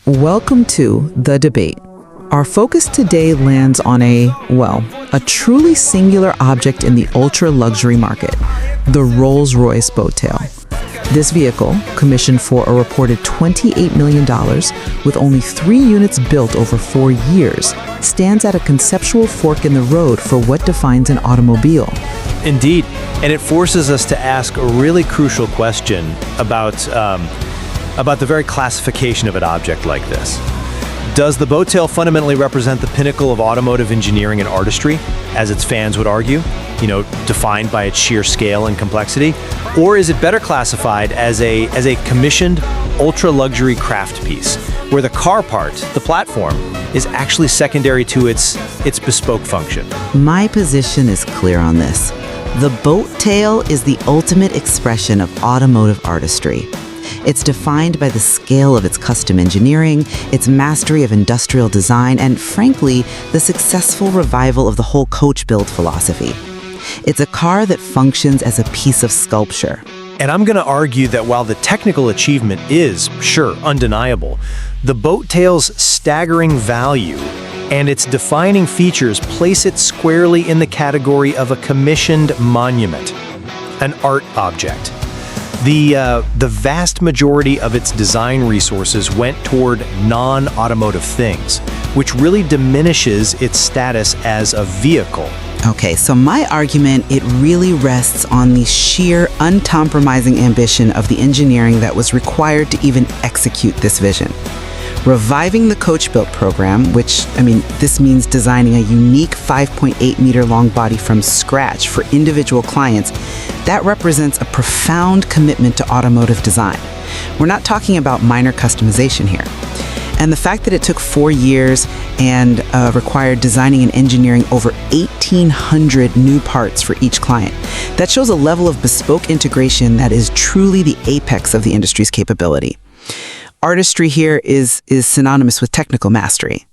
Welcome to The Debate. Our focus today lands on a truly singular object in the ultra-luxury market, the Rolls Royce Boat Tail. This vehicle, commissioned for a reported $28 million, with only 3 units built over 4 years, stands at a conceptual fork in the road for what defines an automobile. Indeed, and it forces us to ask a really crucial question about the very classification of an object like this. Does the boat tail fundamentally represent the pinnacle of automotive engineering and artistry, as its fans would argue, defined by its sheer scale and complexity? Or is it better classified as a commissioned, ultra-luxury craft piece, where the car part, the platform, is actually secondary to its bespoke function? My position is clear on this. The boat tail is the ultimate expression of automotive artistry. It's defined by the scale of its custom engineering, its mastery of industrial design, and frankly, the successful revival of the whole Coachbuild philosophy. It's a car that functions as a piece of sculpture. And I'm going to argue that while the technical achievement is, sure, undeniable, the boat tail's staggering value and its defining features place it squarely in the category of a commissioned monument, an art object. The vast majority of its design resources went toward non-automotive things, which really diminishes its status as a vehicle. Okay, so my argument, it really rests on the sheer, uncompromising ambition of the engineering that was required to even execute this vision. Reviving the Coachbuild program, which, this means designing a unique 5.8 meter long body from scratch for individual clients, that represents a profound commitment to automotive design. We're not talking about minor customization here. And the fact that it took 4 years and required designing and engineering over 1,800 new parts for each client, that shows a level of bespoke integration that is truly the apex of the industry's capability. Artistry here is synonymous with technical mastery.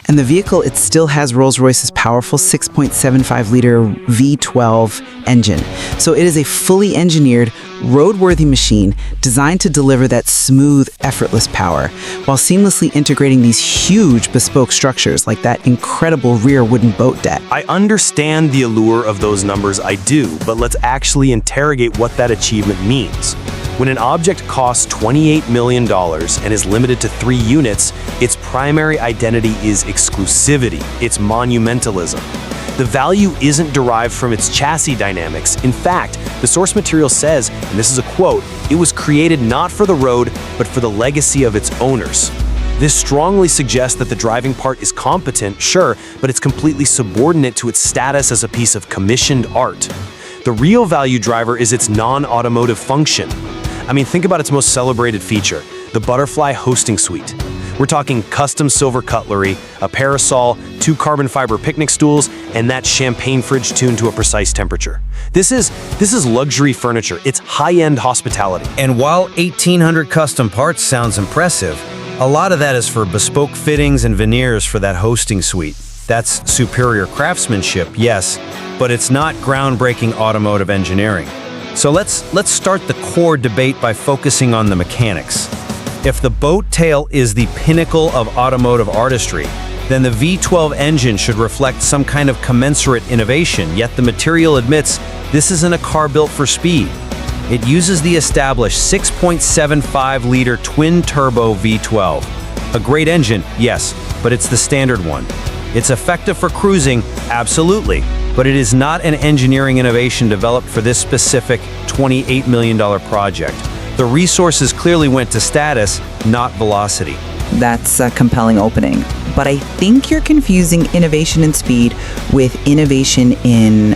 And the vehicle, it still has Rolls-Royce's powerful 6.75-liter V12 engine. So it is a fully engineered, roadworthy machine designed to deliver that smooth, effortless power, while seamlessly integrating these huge bespoke structures like that incredible rear wooden boat deck. I understand the allure of those numbers, I do, but let's actually interrogate what that achievement means. When an object costs $28 million and is limited to 3 units, its primary identity is exclusivity, it's monumentalism. The value isn't derived from its chassis dynamics. In fact, the source material says, and this is a quote, "It was created not for the road, but for the legacy of its owners." This strongly suggests that the driving part is competent, sure, but it's completely subordinate to its status as a piece of commissioned art. The real value driver is its non-automotive function. Think about its most celebrated feature, the butterfly hosting suite. We're talking custom silver cutlery, a parasol, 2 carbon fiber picnic stools, and that champagne fridge tuned to a precise temperature. This is luxury furniture. It's high-end hospitality. And while 1,800 custom parts sounds impressive, a lot of that is for bespoke fittings and veneers for that hosting suite. That's superior craftsmanship, yes, but it's not groundbreaking automotive engineering. So let's start the core debate by focusing on the mechanics. If the boat tail is the pinnacle of automotive artistry, then the V12 engine should reflect some kind of commensurate innovation, yet the material admits this isn't a car built for speed. It uses the established 6.75-liter twin-turbo V12. A great engine, yes, but it's the standard one. It's effective for cruising, absolutely, but it is not an engineering innovation developed for this specific $28 million project. The resources clearly went to status, not velocity. That's a compelling opening. But I think you're confusing innovation in speed with innovation in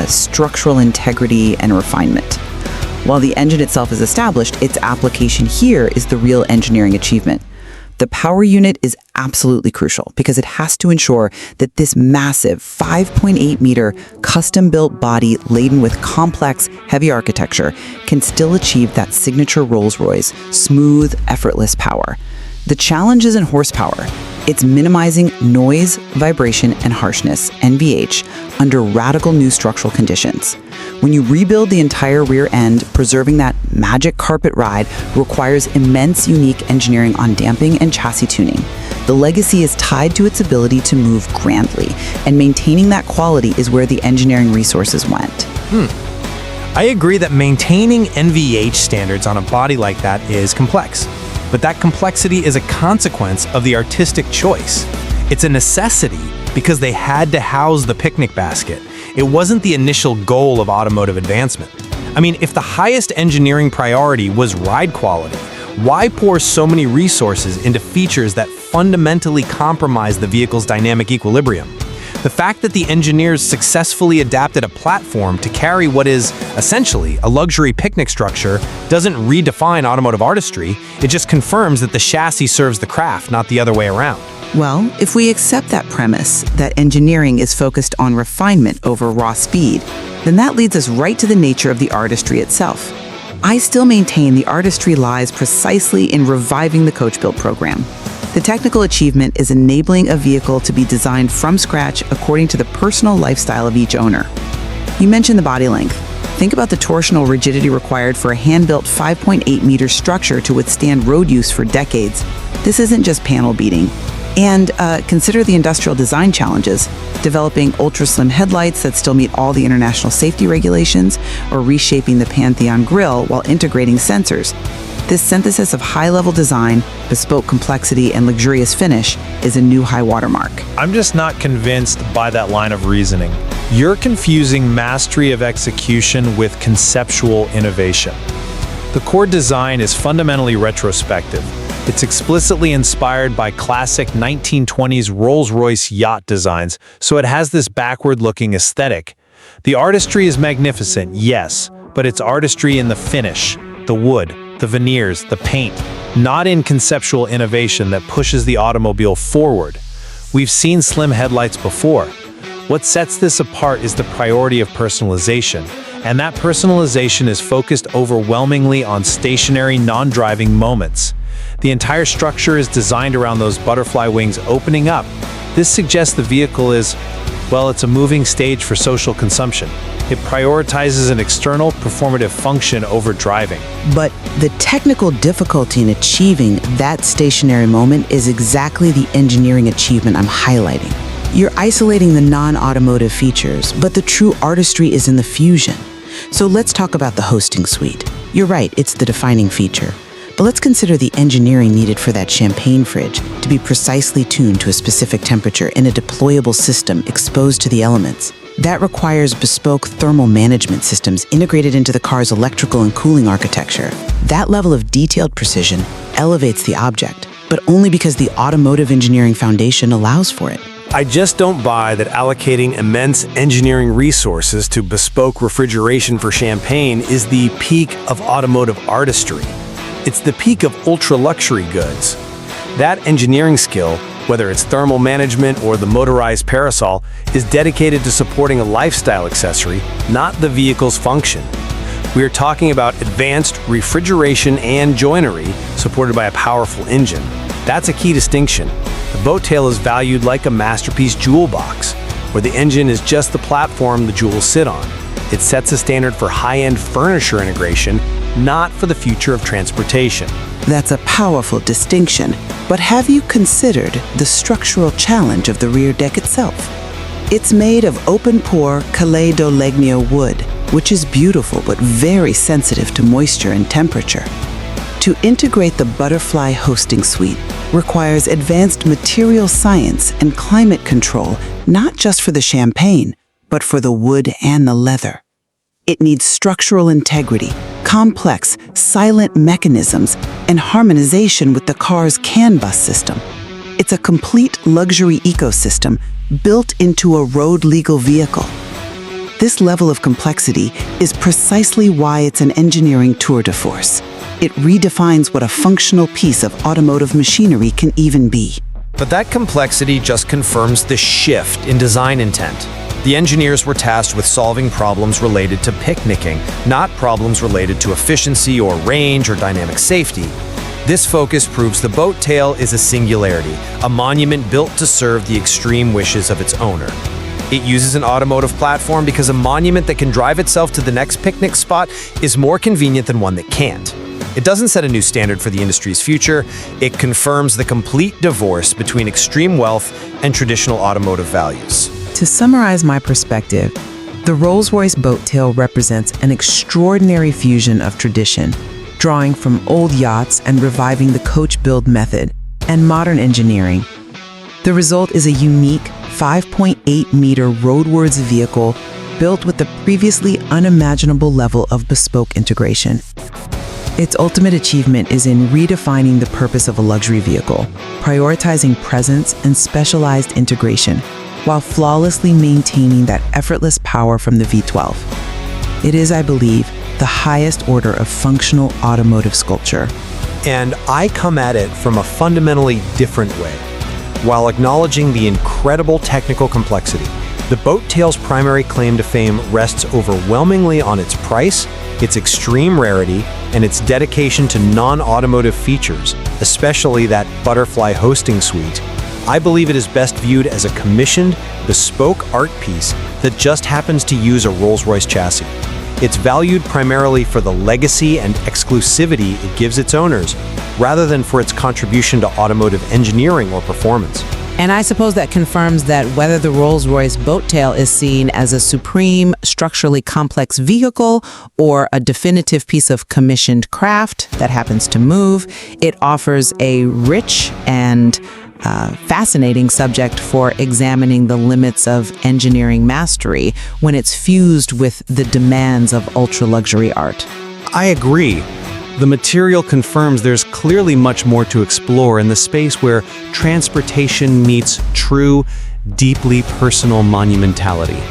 structural integrity and refinement. While the engine itself is established, its application here is the real engineering achievement. The power unit is absolutely crucial because it has to ensure that this massive 5.8 meter custom-built body laden with complex, heavy architecture can still achieve that signature Rolls-Royce smooth, effortless power. The challenge isn't horsepower. It's minimizing noise, vibration, and harshness, NVH, under radical new structural conditions. When you rebuild the entire rear end, preserving that magic carpet ride requires immense unique engineering on damping and chassis tuning. The legacy is tied to its ability to move grandly, and maintaining that quality is where the engineering resources went. I agree that maintaining NVH standards on a body like that is complex, but that complexity is a consequence of the artistic choice. It's a necessity because they had to house the picnic basket. It wasn't the initial goal of automotive advancement. I mean, if the highest engineering priority was ride quality, why pour so many resources into features that fundamentally compromise the vehicle's dynamic equilibrium? The fact that the engineers successfully adapted a platform to carry what is essentially a luxury picnic structure doesn't redefine automotive artistry, it just confirms that the chassis serves the craft, not the other way around. Well, if we accept that premise, that engineering is focused on refinement over raw speed, then that leads us right to the nature of the artistry itself. I still maintain the artistry lies precisely in reviving the Coachbuild program. The technical achievement is enabling a vehicle to be designed from scratch according to the personal lifestyle of each owner. You mentioned the body length. Think about the torsional rigidity required for a hand-built 5.8-meter structure to withstand road use for decades. This isn't just panel beating. And consider the industrial design challenges, developing ultra-slim headlights that still meet all the international safety regulations, or reshaping the Pantheon grille while integrating sensors. This synthesis of high-level design, bespoke complexity, and luxurious finish is a new high watermark. I'm just not convinced by that line of reasoning. You're confusing mastery of execution with conceptual innovation. The core design is fundamentally retrospective. It's explicitly inspired by classic 1920s Rolls Royce yacht designs, so it has this backward-looking aesthetic. The artistry is magnificent, yes, but it's artistry in the finish, the wood, the veneers, the paint, not in conceptual innovation that pushes the automobile forward. We've seen slim headlights before. What sets this apart is the priority of personalization, and that personalization is focused overwhelmingly on stationary, non-driving moments. The entire structure is designed around those butterfly wings opening up. This suggests the vehicle is, well, it's a moving stage for social consumption. It prioritizes an external, performative function over driving. But the technical difficulty in achieving that stationary moment is exactly the engineering achievement I'm highlighting. You're isolating the non-automotive features, but the true artistry is in the fusion. So let's talk about the hosting suite. You're right, it's the defining feature. But let's consider the engineering needed for that champagne fridge to be precisely tuned to a specific temperature in a deployable system exposed to the elements. That requires bespoke thermal management systems integrated into the car's electrical and cooling architecture. That level of detailed precision elevates the object, but only because the automotive engineering foundation allows for it. I just don't buy that allocating immense engineering resources to bespoke refrigeration for champagne is the peak of automotive artistry. It's the peak of ultra-luxury goods. That engineering skill, whether it's thermal management or the motorized parasol, is dedicated to supporting a lifestyle accessory, not the vehicle's function. We are talking about advanced refrigeration and joinery supported by a powerful engine. That's a key distinction. The Boat Tail is valued like a masterpiece jewel box, where the engine is just the platform the jewels sit on. It sets a standard for high-end furniture integration, not for the future of transportation. That's a powerful distinction, but have you considered the structural challenge of the rear deck itself? It's made of open-pore Calais do Legno wood, which is beautiful but very sensitive to moisture and temperature. To integrate the Butterfly hosting suite requires advanced material science and climate control, not just for the champagne, but for the wood and the leather. It needs structural integrity, complex, silent mechanisms, and harmonization with the car's CAN bus system. It's a complete luxury ecosystem built into a road-legal vehicle. This level of complexity is precisely why it's an engineering tour de force. It redefines what a functional piece of automotive machinery can even be. But that complexity just confirms the shift in design intent. The engineers were tasked with solving problems related to picnicking, not problems related to efficiency or range or dynamic safety. This focus proves the Boat Tail is a singularity, a monument built to serve the extreme wishes of its owner. It uses an automotive platform because a monument that can drive itself to the next picnic spot is more convenient than one that can't. It doesn't set a new standard for the industry's future. It confirms the complete divorce between extreme wealth and traditional automotive values. To summarize my perspective, the Rolls Royce Boat Tail represents an extraordinary fusion of tradition, drawing from old yachts and reviving the Coachbuild method, and modern engineering. The result is a unique 5.8-meter roadworthy vehicle built with the previously unimaginable level of bespoke integration. Its ultimate achievement is in redefining the purpose of a luxury vehicle, prioritizing presence and specialized integration, while flawlessly maintaining that effortless power from the V12. It is, I believe, the highest order of functional automotive sculpture. And I come at it from a fundamentally different way. While acknowledging the incredible technical complexity, the Boat Tail's primary claim to fame rests overwhelmingly on its price, its extreme rarity, and its dedication to non-automotive features, especially that butterfly hosting suite. I believe it is best viewed as a commissioned, bespoke art piece that just happens to use a Rolls-Royce chassis. It's valued primarily for the legacy and exclusivity it gives its owners, rather than for its contribution to automotive engineering or performance. And I suppose that confirms that whether the Rolls Royce Boat Tail is seen as a supreme, structurally complex vehicle or a definitive piece of commissioned craft that happens to move, it offers a rich and fascinating subject for examining the limits of engineering mastery when it's fused with the demands of ultra-luxury art. I agree. The material confirms there's clearly much more to explore in the space where transportation meets true, deeply personal monumentality.